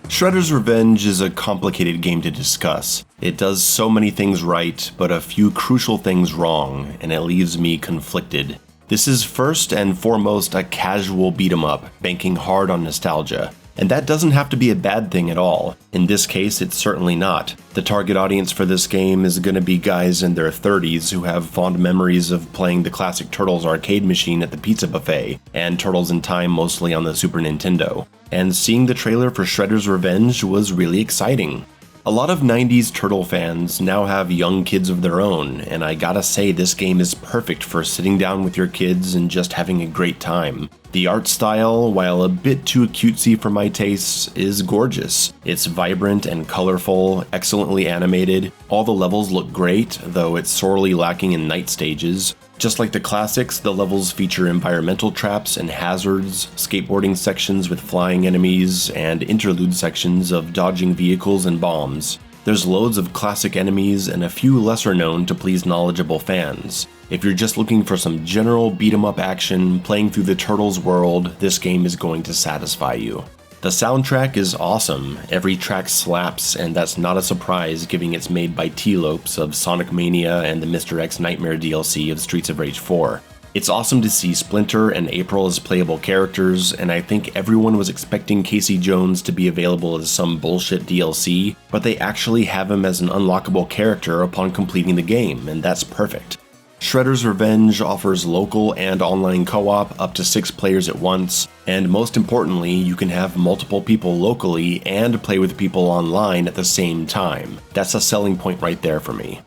Shredder's Revenge is a complicated game to discuss. It does so many things right, but a few crucial things wrong, and it leaves me conflicted. This is first and foremost a casual beat-em-up, banking hard on nostalgia. And that doesn't have to be a bad thing at all. In this case, it's certainly not. The target audience for this game is going to be guys in their 30s who have fond memories of playing the classic Turtles arcade machine at the pizza buffet, and Turtles in Time mostly on the Super Nintendo. And seeing the trailer for Shredder's Revenge was really exciting. A lot of 90s Turtle fans now have young kids of their own, and I gotta say this game is perfect for sitting down with your kids and just having a great time. The art style, while a bit too cutesy for my tastes, is gorgeous. It's vibrant and colorful, excellently animated. All the levels look great, though it's sorely lacking in night stages. Just like the classics, the levels feature environmental traps and hazards, skateboarding sections with flying enemies, and interlude sections of dodging vehicles and bombs. There's loads of classic enemies and a few lesser known to please knowledgeable fans. If you're just looking for some general beat-em-up action playing through the Turtles world, this game is going to satisfy you. The soundtrack is awesome, every track slaps, and that's not a surprise given it's made by T-Lopes of Sonic Mania and the Mr. X Nightmare DLC of Streets of Rage 4. It's awesome to see Splinter and April as playable characters, and I think everyone was expecting Casey Jones to be available as some bullshit DLC, but they actually have him as an unlockable character upon completing the game, and that's perfect. Shredder's Revenge offers local and online co-op up to 6 players at once, and most importantly, you can have multiple people locally and play with people online at the same time. That's a selling point right there for me.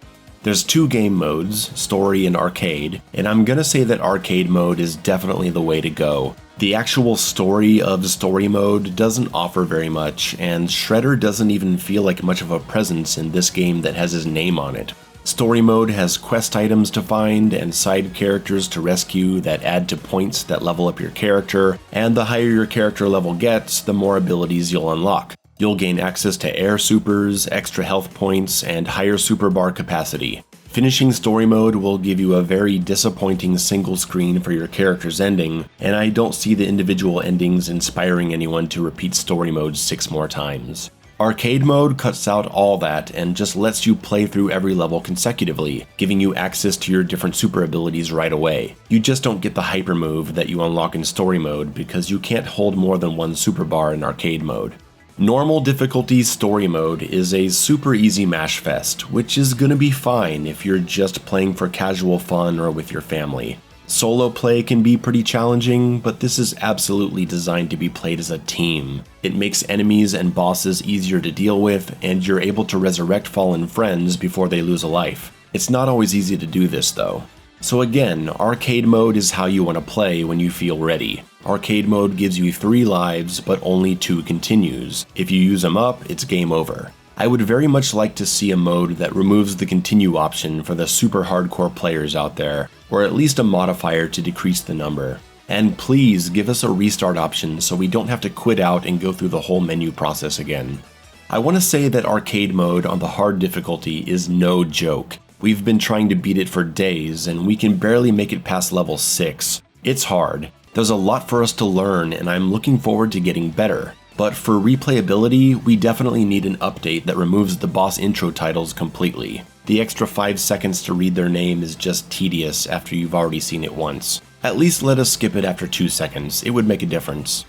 There's 2 game modes, Story and Arcade, and I'm gonna say that Arcade mode is definitely the way to go. The actual story of Story mode doesn't offer very much, and Shredder doesn't even feel like much of a presence in this game that has his name on it. Story mode has quest items to find and side characters to rescue that add to points that level up your character, and the higher your character level gets, the more abilities you'll unlock. You'll gain access to air supers, extra health points, and higher super bar capacity. Finishing story mode will give you a very disappointing single screen for your character's ending, and I don't see the individual endings inspiring anyone to repeat story mode 6 more times. Arcade mode cuts out all that and just lets you play through every level consecutively, giving you access to your different super abilities right away. You just don't get the hyper move that you unlock in story mode because you can't hold more than 1 super bar in arcade mode. Normal difficulty story mode is a super easy mash fest, which is gonna be fine if you're just playing for casual fun or with your family. Solo play can be pretty challenging, but this is absolutely designed to be played as a team. It makes enemies and bosses easier to deal with, and you're able to resurrect fallen friends before they lose a life. It's not always easy to do this though. So again, arcade mode is how you want to play when you feel ready. Arcade mode gives you 3 lives, but only 2 continues. If you use them up, it's game over. I would very much like to see a mode that removes the continue option for the super hardcore players out there, or at least a modifier to decrease the number. And please give us a restart option so we don't have to quit out and go through the whole menu process again. I want to say that arcade mode on the hard difficulty is no joke. We've been trying to beat it for days and we can barely make it past level 6. It's hard. There's a lot for us to learn and I'm looking forward to getting better. But for replayability, we definitely need an update that removes the boss intro titles completely. The extra 5 seconds to read their name is just tedious after you've already seen it once. At least let us skip it after 2 seconds, it would make a difference.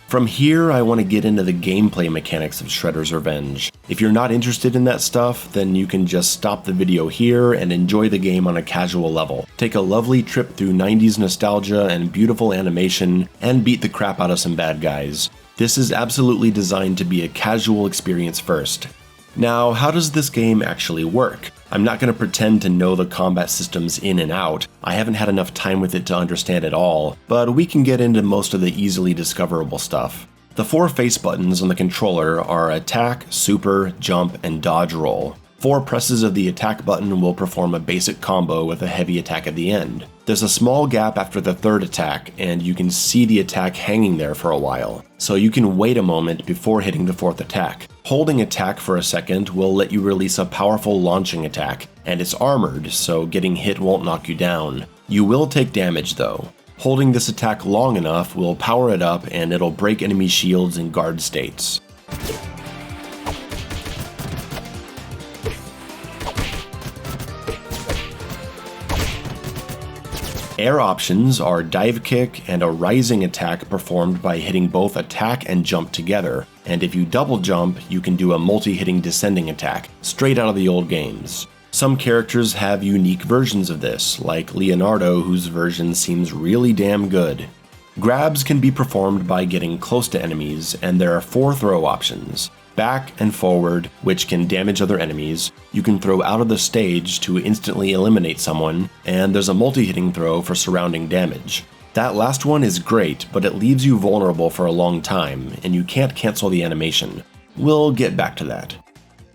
From here, I want to get into the gameplay mechanics of Shredder's Revenge. If you're not interested in that stuff, then you can just stop the video here and enjoy the game on a casual level. Take a lovely trip through 90s nostalgia and beautiful animation, and beat the crap out of some bad guys. This is absolutely designed to be a casual experience first. Now, how does this game actually work? I'm not going to pretend to know the combat systems in and out. I haven't had enough time with it to understand it all, but we can get into most of the easily discoverable stuff. The 4 face buttons on the controller are attack, super, jump, and dodge roll. 4 presses of the attack button will perform a basic combo with a heavy attack at the end. There's a small gap after the 3rd attack, and you can see the attack hanging there for a while, so you can wait a moment before hitting the 4th attack. Holding attack for a second will let you release a powerful launching attack, and it's armored, so getting hit won't knock you down. You will take damage though. Holding this attack long enough will power it up and it'll break enemy shields and guard states. Air options are dive kick and a rising attack performed by hitting both attack and jump together, and if you double jump, you can do a multi-hitting descending attack, straight out of the old games. Some characters have unique versions of this, like Leonardo, whose version seems really damn good. Grabs can be performed by getting close to enemies, and there are 4 throw options. Back and forward, which can damage other enemies. You can throw out of the stage to instantly eliminate someone, and there's a multi-hitting throw for surrounding damage. That last one is great, but it leaves you vulnerable for a long time, and you can't cancel the animation. We'll get back to that.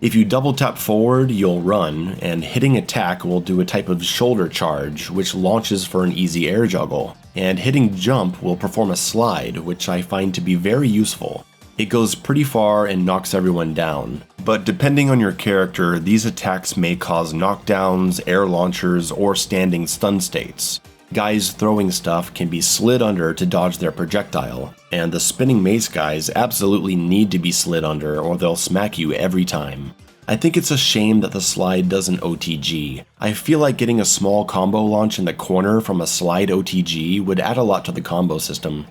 If you double tap forward, you'll run, and hitting attack will do a type of shoulder charge, which launches for an easy air juggle, and hitting jump will perform a slide, which I find to be very useful. It goes pretty far and knocks everyone down, but depending on your character, these attacks may cause knockdowns, air launchers, or standing stun states. Guys throwing stuff can be slid under to dodge their projectile, and the spinning mace guys absolutely need to be slid under or they'll smack you every time. I think it's a shame that the slide doesn't OTG. I feel like getting a small combo launch in the corner from a slide OTG would add a lot to the combo system.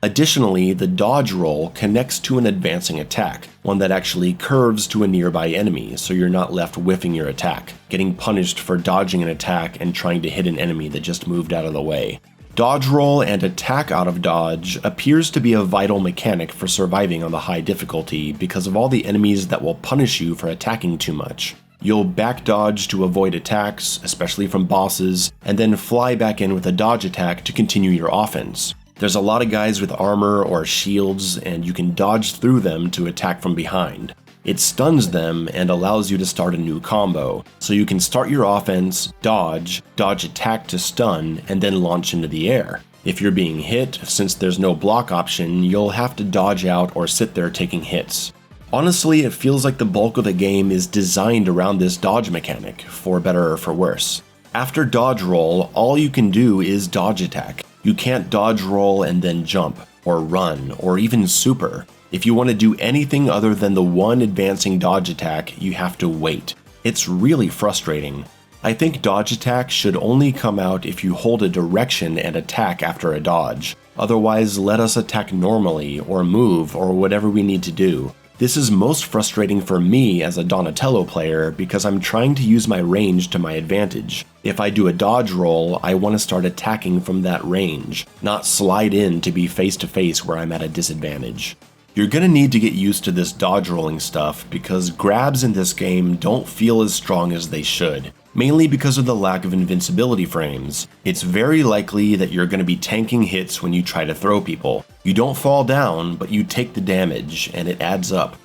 Additionally, the dodge roll connects to an advancing attack, one that actually curves to a nearby enemy, so you're not left whiffing your attack, getting punished for dodging an attack and trying to hit an enemy that just moved out of the way. Dodge roll and attack out of dodge appears to be a vital mechanic for surviving on the high difficulty because of all the enemies that will punish you for attacking too much. You'll back dodge to avoid attacks, especially from bosses, and then fly back in with a dodge attack to continue your offense. There's a lot of guys with armor or shields, and you can dodge through them to attack from behind. It stuns them and allows you to start a new combo, so you can start your offense, dodge attack to stun, and then launch into the air. If you're being hit, since there's no block option, you'll have to dodge out or sit there taking hits. Honestly, it feels like the bulk of the game is designed around this dodge mechanic, for better or for worse. After dodge roll, all you can do is dodge attack. You can't dodge roll and then jump, or run, or even super. If you want to do anything other than the one advancing dodge attack, you have to wait. It's really frustrating. I think dodge attack should only come out if you hold a direction and attack after a dodge. Otherwise, let us attack normally, or move, or whatever we need to do. This is most frustrating for me as a Donatello player because I'm trying to use my range to my advantage. If I do a dodge roll, I want to start attacking from that range, not slide in to be face to face where I'm at a disadvantage. You're gonna need to get used to this dodge rolling stuff because grabs in this game don't feel as strong as they should, mainly because of the lack of invincibility frames. It's very likely that you're gonna be tanking hits when you try to throw people. You don't fall down, but you take the damage, and it adds up.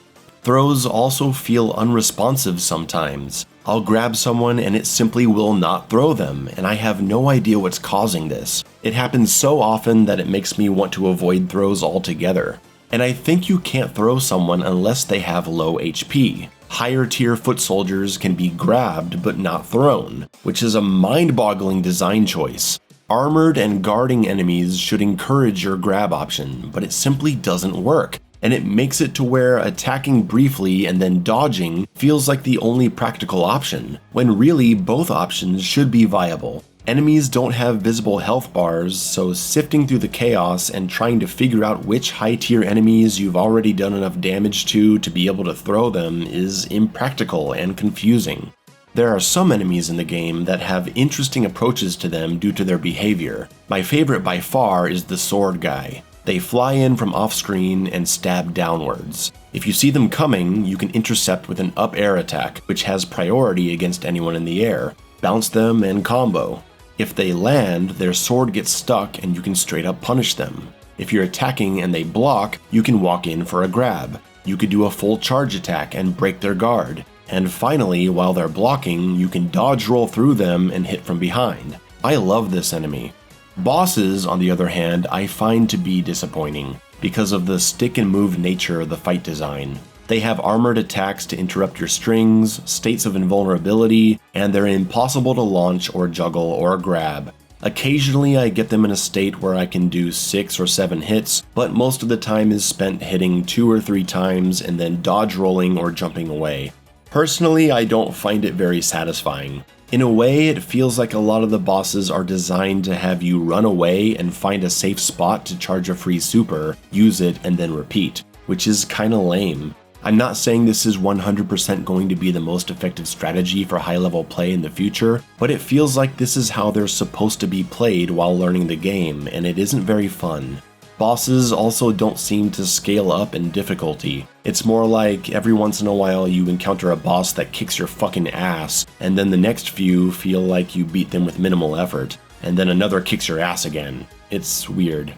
Throws also feel unresponsive sometimes. I'll grab someone and it simply will not throw them, and I have no idea what's causing this. It happens so often that it makes me want to avoid throws altogether. And I think you can't throw someone unless they have low HP. Higher tier foot soldiers can be grabbed but not thrown, which is a mind-boggling design choice. Armored and guarding enemies should encourage your grab option, but it simply doesn't work. And it makes it to where attacking briefly and then dodging feels like the only practical option, when really both options should be viable. Enemies don't have visible health bars, so sifting through the chaos and trying to figure out which high-tier enemies you've already done enough damage to be able to throw them is impractical and confusing. There are some enemies in the game that have interesting approaches to them due to their behavior. My favorite by far is the sword guy. They fly in from off-screen and stab downwards. If you see them coming, you can intercept with an up air attack, which has priority against anyone in the air, bounce them, and combo. If they land, their sword gets stuck and you can straight up punish them. If you're attacking and they block, you can walk in for a grab. You could do a full charge attack and break their guard. And finally, while they're blocking, you can dodge roll through them and hit from behind. I love this enemy. Bosses, on the other hand, I find to be disappointing because of the stick and move nature of the fight design. They have armored attacks to interrupt your strings, states of invulnerability, and they're impossible to launch or juggle or grab. Occasionally I get them in a state where I can do 6 or 7 hits, but most of the time is spent hitting 2 or 3 times and then dodge rolling or jumping away. Personally, I don't find it very satisfying. In a way, it feels like a lot of the bosses are designed to have you run away and find a safe spot to charge a free super, use it, and then repeat, which is kinda lame. I'm not saying this is 100% going to be the most effective strategy for high-level play in the future, but it feels like this is how they're supposed to be played while learning the game, and it isn't very fun. Bosses also don't seem to scale up in difficulty. It's more like every once in a while you encounter a boss that kicks your fucking ass, and then the next few feel like you beat them with minimal effort, and then another kicks your ass again. It's weird.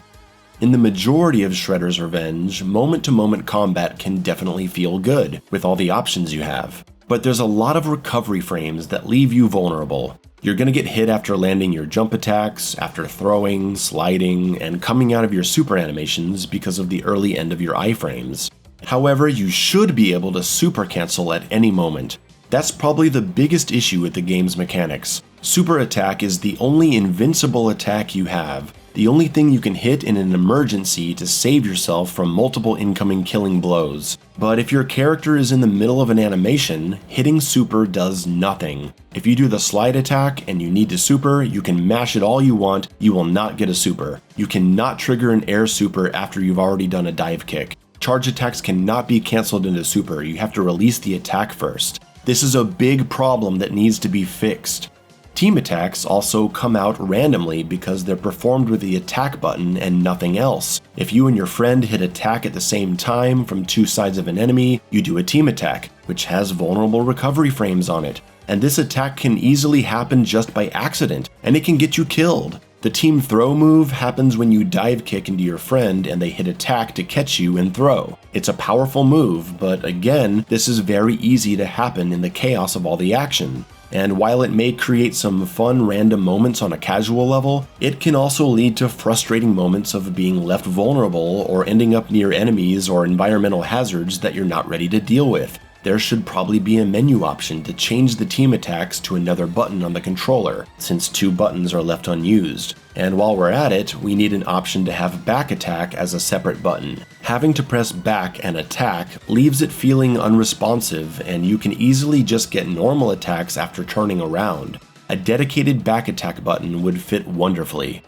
In the majority of Shredder's Revenge, moment-to-moment combat can definitely feel good, with all the options you have. But there's a lot of recovery frames that leave you vulnerable. You're gonna get hit after landing your jump attacks, after throwing, sliding, and coming out of your super animations because of the early end of your iframes. However, you should be able to super cancel at any moment. That's probably the biggest issue with the game's mechanics. Super attack is the only invincible attack you have, the only thing you can hit in an emergency to save yourself from multiple incoming killing blows. But if your character is in the middle of an animation, hitting super does nothing. If you do the slide attack and you need to super, you can mash it all you want, you will not get a super. You cannot trigger an air super after you've already done a dive kick. Charge attacks cannot be cancelled into super, you have to release the attack first. This is a big problem that needs to be fixed. Team attacks also come out randomly because they're performed with the attack button and nothing else. If you and your friend hit attack at the same time from two sides of an enemy, you do a team attack, which has vulnerable recovery frames on it. And this attack can easily happen just by accident, and it can get you killed. The team throw move happens when you dive kick into your friend and they hit attack to catch you and throw. It's a powerful move, but again, this is very easy to happen in the chaos of all the action. And while it may create some fun random moments on a casual level, it can also lead to frustrating moments of being left vulnerable or ending up near enemies or environmental hazards that you're not ready to deal with. There should probably be a menu option to change the team attacks to another button on the controller, since two buttons are left unused. And while we're at it, we need an option to have back attack as a separate button. Having to press back and attack leaves it feeling unresponsive, and you can easily just get normal attacks after turning around. A dedicated back attack button would fit wonderfully.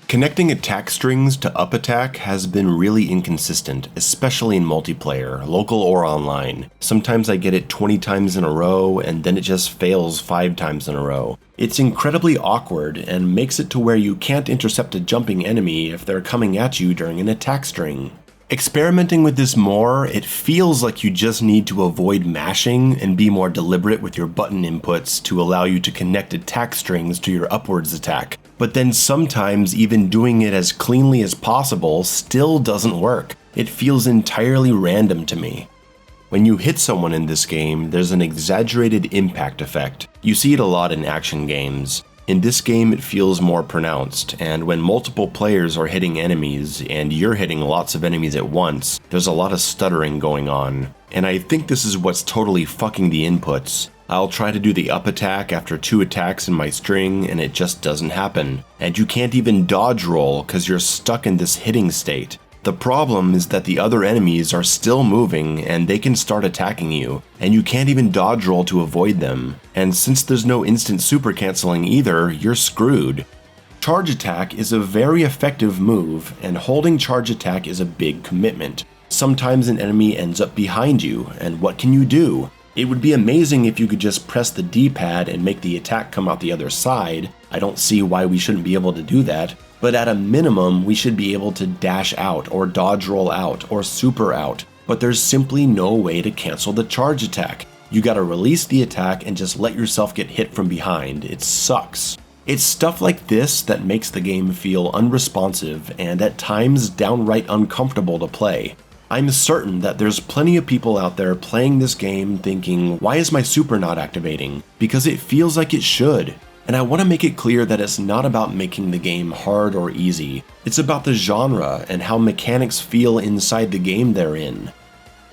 Connecting attack strings to up attack has been really inconsistent, especially in multiplayer, local or online. Sometimes I get it 20 times in a row, and then it just fails 5 times in a row. It's incredibly awkward, and makes it to where you can't intercept a jumping enemy if they're coming at you during an attack string. Experimenting with this more, it feels like you just need to avoid mashing and be more deliberate with your button inputs to allow you to connect attack strings to your upwards attack. But then sometimes even doing it as cleanly as possible still doesn't work. It feels entirely random to me. When you hit someone in this game, there's an exaggerated impact effect. You see it a lot in action games. In this game, it feels more pronounced, and when multiple players are hitting enemies, and you're hitting lots of enemies at once, there's a lot of stuttering going on. And I think this is what's totally fucking the inputs. I'll try to do the up attack after 2 attacks in my string, and it just doesn't happen. And you can't even dodge roll because you're stuck in this hitting state. The problem is that the other enemies are still moving and they can start attacking you, and you can't even dodge roll to avoid them. And since there's no instant super canceling either, you're screwed. Charge attack is a very effective move, and holding charge attack is a big commitment. Sometimes an enemy ends up behind you, and what can you do? It would be amazing if you could just press the D-pad and make the attack come out the other side. I don't see why we shouldn't be able to do that. But at a minimum, we should be able to dash out, or dodge roll out, or super out. But there's simply no way to cancel the charge attack. You gotta release the attack and just let yourself get hit from behind. It sucks. It's stuff like this that makes the game feel unresponsive and at times downright uncomfortable to play. I'm certain that there's plenty of people out there playing this game thinking, why is my super not activating? Because it feels like it should. And I want to make it clear that it's not about making the game hard or easy. It's about the genre and how mechanics feel inside the game they're in.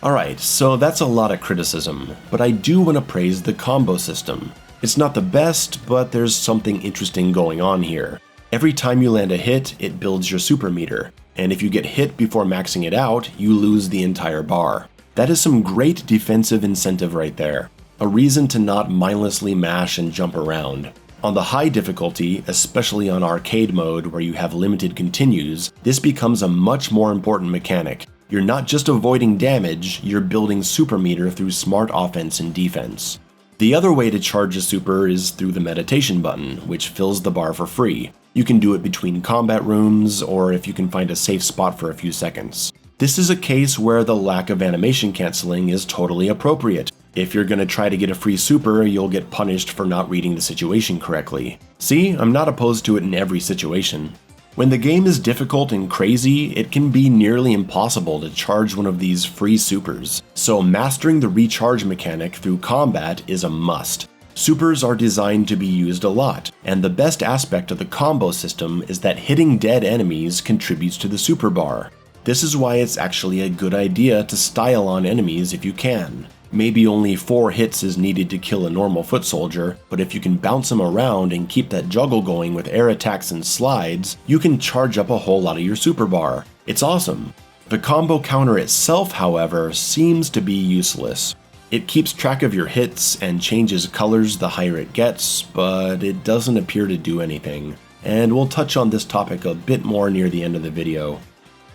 Alright, so that's a lot of criticism, but I do want to praise the combo system. It's not the best, but there's something interesting going on here. Every time you land a hit, it builds your super meter, and if you get hit before maxing it out, you lose the entire bar. That is some great defensive incentive right there. a reason to not mindlessly mash and jump around. On the high difficulty, especially on arcade mode where you have limited continues, this becomes a much more important mechanic. You're not just avoiding damage, you're building super meter through smart offense and defense. The other way to charge a super is through the meditation button, which fills the bar for free. You can do it between combat rooms, or if you can find a safe spot for a few seconds. This is a case where the lack of animation canceling is totally appropriate. If you're gonna try to get a free super, you'll get punished for not reading the situation correctly. See, I'm not opposed to it in every situation. When the game is difficult and crazy, it can be nearly impossible to charge one of these free supers, so mastering the recharge mechanic through combat is a must. Supers are designed to be used a lot, and the best aspect of the combo system is that hitting dead enemies contributes to the super bar. This is why it's actually a good idea to style on enemies if you can. Maybe only 4 hits is needed to kill a normal foot soldier, but if you can bounce him around and keep that juggle going with air attacks and slides, you can charge up a whole lot of your super bar. It's awesome. The combo counter itself, however, seems to be useless. It keeps track of your hits and changes colors the higher it gets, but it doesn't appear to do anything. And we'll touch on this topic a bit more near the end of the video.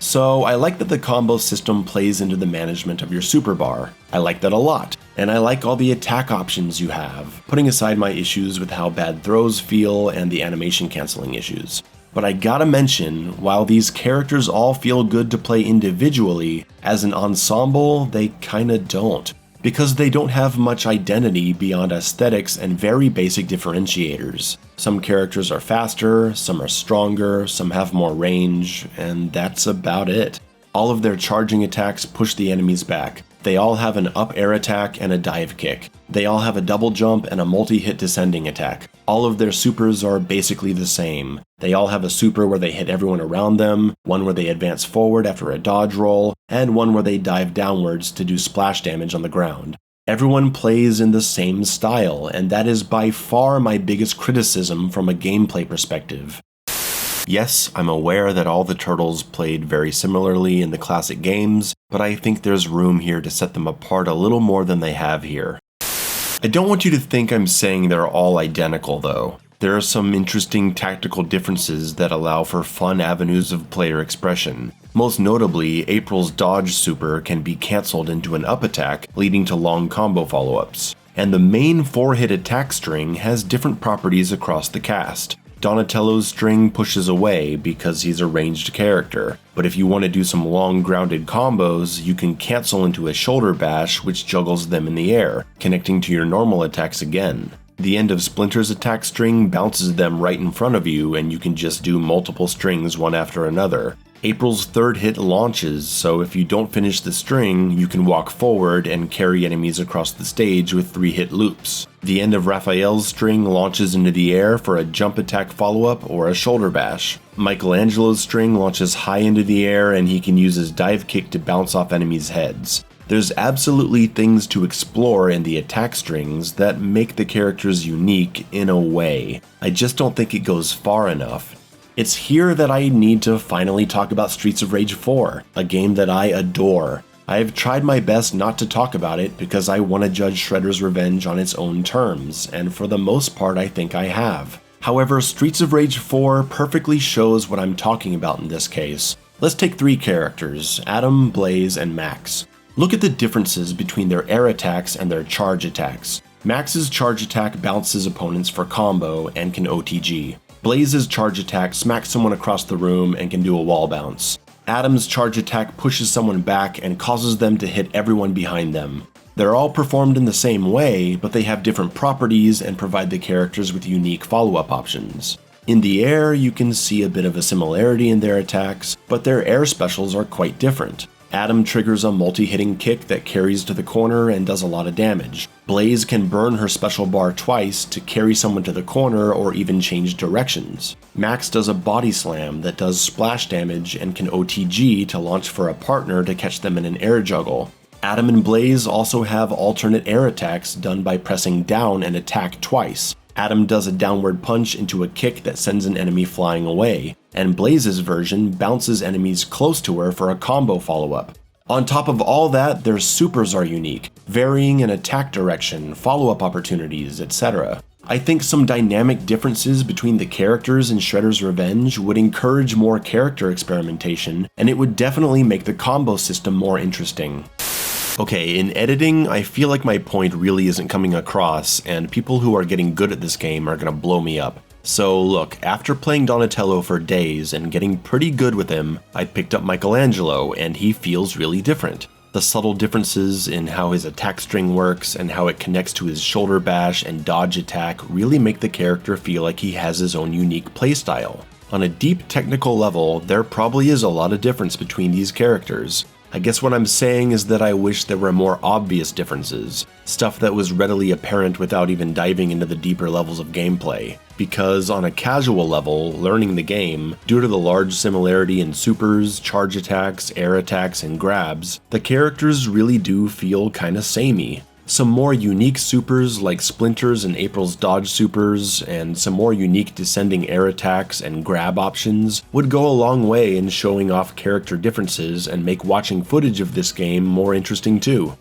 So I like that the combo system plays into the management of your super bar. I like that a lot, and I like all the attack options you have, putting aside my issues with how bad throws feel and the animation canceling issues. But I gotta mention, while these characters all feel good to play individually, as an ensemble they kinda don't, because they don't have much identity beyond aesthetics and very basic differentiators. Some characters are faster, some are stronger, some have more range, and that's about it. All of their charging attacks push the enemies back. They all have an up air attack and a dive kick. They all have a double jump and a multi-hit descending attack. All of their supers are basically the same. They all have a super where they hit everyone around them, one where they advance forward after a dodge roll, and one where they dive downwards to do splash damage on the ground. Everyone plays in the same style, and that is by far my biggest criticism from a gameplay perspective. Yes, I'm aware that all the turtles played very similarly in the classic games, but I think there's room here to set them apart a little more than they have here. I don't want you to think I'm saying they're all identical though. There are some interesting tactical differences that allow for fun avenues of player expression. Most notably, April's dodge super can be cancelled into an up attack, leading to long combo follow-ups. And the main 4-hit attack string has different properties across the cast. Donatello's string pushes away because he's a ranged character, but if you want to do some long grounded combos, you can cancel into a shoulder bash which juggles them in the air, connecting to your normal attacks again. The end of Splinter's attack string bounces them right in front of you, and you can just do multiple strings one after another. April's 3rd hit launches, so if you don't finish the string, you can walk forward and carry enemies across the stage with 3-hit loops. The end of Raphael's string launches into the air for a jump attack follow-up or a shoulder bash. Michelangelo's string launches high into the air, and he can use his dive kick to bounce off enemies' heads. There's absolutely things to explore in the attack strings that make the characters unique in a way. I just don't think it goes far enough. It's here that I need to finally talk about Streets of Rage 4, a game that I adore. I have tried my best not to talk about it because I want to judge Shredder's Revenge on its own terms, and for the most part I think I have. However, Streets of Rage 4 perfectly shows what I'm talking about in this case. Let's take 3 characters, Adam, Blaze, and Max. Look at the differences between their air attacks and their charge attacks. Max's charge attack bounces opponents for combo and can OTG. Blaze's charge attack smacks someone across the room and can do a wall bounce. Adam's charge attack pushes someone back and causes them to hit everyone behind them. They're all performed in the same way, but they have different properties and provide the characters with unique follow-up options. In the air, you can see a bit of a similarity in their attacks, but their air specials are quite different. Adam triggers a multi-hitting kick that carries to the corner and does a lot of damage. Blaze can burn her special bar twice to carry someone to the corner or even change directions. Max does a body slam that does splash damage and can OTG to launch for a partner to catch them in an air juggle. Adam and Blaze also have alternate air attacks done by pressing down and attack twice. Adam does a downward punch into a kick that sends an enemy flying away, and Blaze's version bounces enemies close to her for a combo follow-up. On top of all that, their supers are unique, varying in attack direction, follow-up opportunities, etc. I think some dynamic differences between the characters in Shredder's Revenge would encourage more character experimentation, and it would definitely make the combo system more interesting. Okay, in editing, I feel like my point really isn't coming across, and people who are getting good at this game are gonna blow me up. So look, after playing Donatello for days and getting pretty good with him, I picked up Michelangelo, and he feels really different. The subtle differences in how his attack string works and how it connects to his shoulder bash and dodge attack really make the character feel like he has his own unique playstyle. On a deep technical level, there probably is a lot of difference between these characters. I guess what I'm saying is that I wish there were more obvious differences, stuff that was readily apparent without even diving into the deeper levels of gameplay. Because on a casual level, learning the game, due to the large similarity in supers, charge attacks, air attacks, and grabs, the characters really do feel kinda samey. Some more unique supers like Splinter's and April's dodge supers, and some more unique descending air attacks and grab options would go a long way in showing off character differences and make watching footage of this game more interesting too.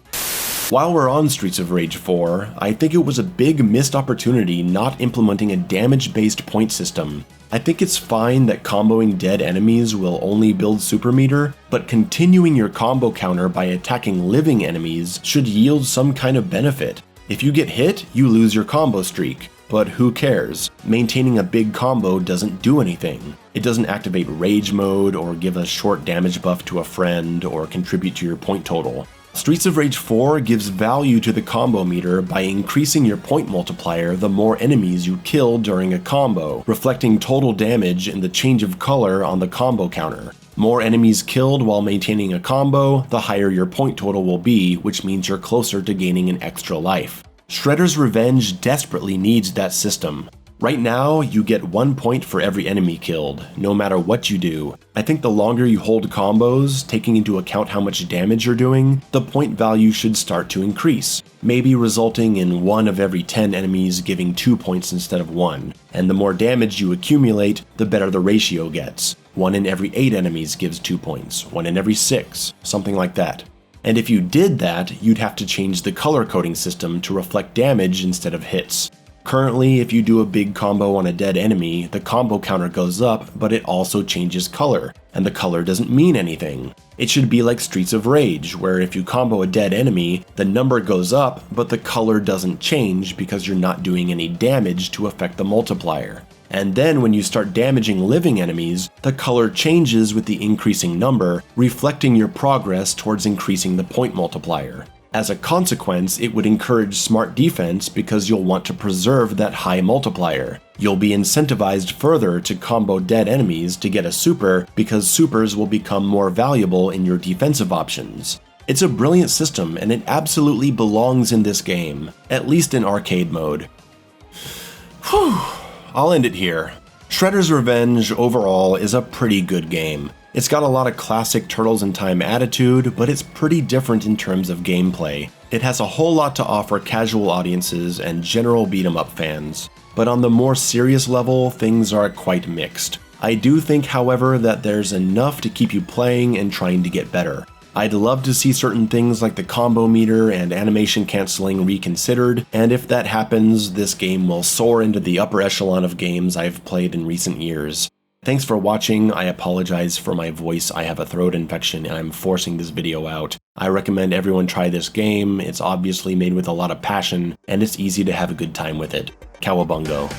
While we're on Streets of Rage 4, I think it was a big missed opportunity not implementing a damage-based point system. I think it's fine that comboing dead enemies will only build super meter, but continuing your combo counter by attacking living enemies should yield some kind of benefit. If you get hit, you lose your combo streak. But who cares? Maintaining a big combo doesn't do anything. It doesn't activate rage mode or give a short damage buff to a friend or contribute to your point total. Streets of Rage 4 gives value to the combo meter by increasing your point multiplier the more enemies you kill during a combo, reflecting total damage in the change of color on the combo counter. More enemies killed while maintaining a combo, the higher your point total will be, which means you're closer to gaining an extra life. Shredder's Revenge desperately needs that system. Right now, you get 1 point for every enemy killed, no matter what you do. I think the longer you hold combos, taking into account how much damage you're doing, the point value should start to increase, maybe resulting in 1 of every 10 enemies giving 2 points instead of 1. And the more damage you accumulate, the better the ratio gets. 1 in every 8 enemies gives 2 points, 1 in every 6, something like that. And if you did that, you'd have to change the color coding system to reflect damage instead of hits. Currently, if you do a big combo on a dead enemy, the combo counter goes up, but it also changes color, and the color doesn't mean anything. It should be like Streets of Rage, where if you combo a dead enemy, the number goes up, but the color doesn't change because you're not doing any damage to affect the multiplier. And then when you start damaging living enemies, the color changes with the increasing number, reflecting your progress towards increasing the point multiplier. As a consequence, it would encourage smart defense because you'll want to preserve that high multiplier. You'll be incentivized further to combo dead enemies to get a super because supers will become more valuable in your defensive options. It's a brilliant system and it absolutely belongs in this game, at least in arcade mode. Whew, I'll end it here. Shredder's Revenge overall is a pretty good game. It's got a lot of classic Turtles in Time attitude, but it's pretty different in terms of gameplay. It has a whole lot to offer casual audiences and general beat-em-up fans. But on the more serious level, things are quite mixed. I do think, however, that there's enough to keep you playing and trying to get better. I'd love to see certain things like the combo meter and animation cancelling reconsidered, and if that happens, this game will soar into the upper echelon of games I've played in recent years. Thanks for watching. I apologize for my voice. I have a throat infection and I'm forcing this video out. I recommend everyone try this game. It's obviously made with a lot of passion and it's easy to have a good time with it. Cowabungo.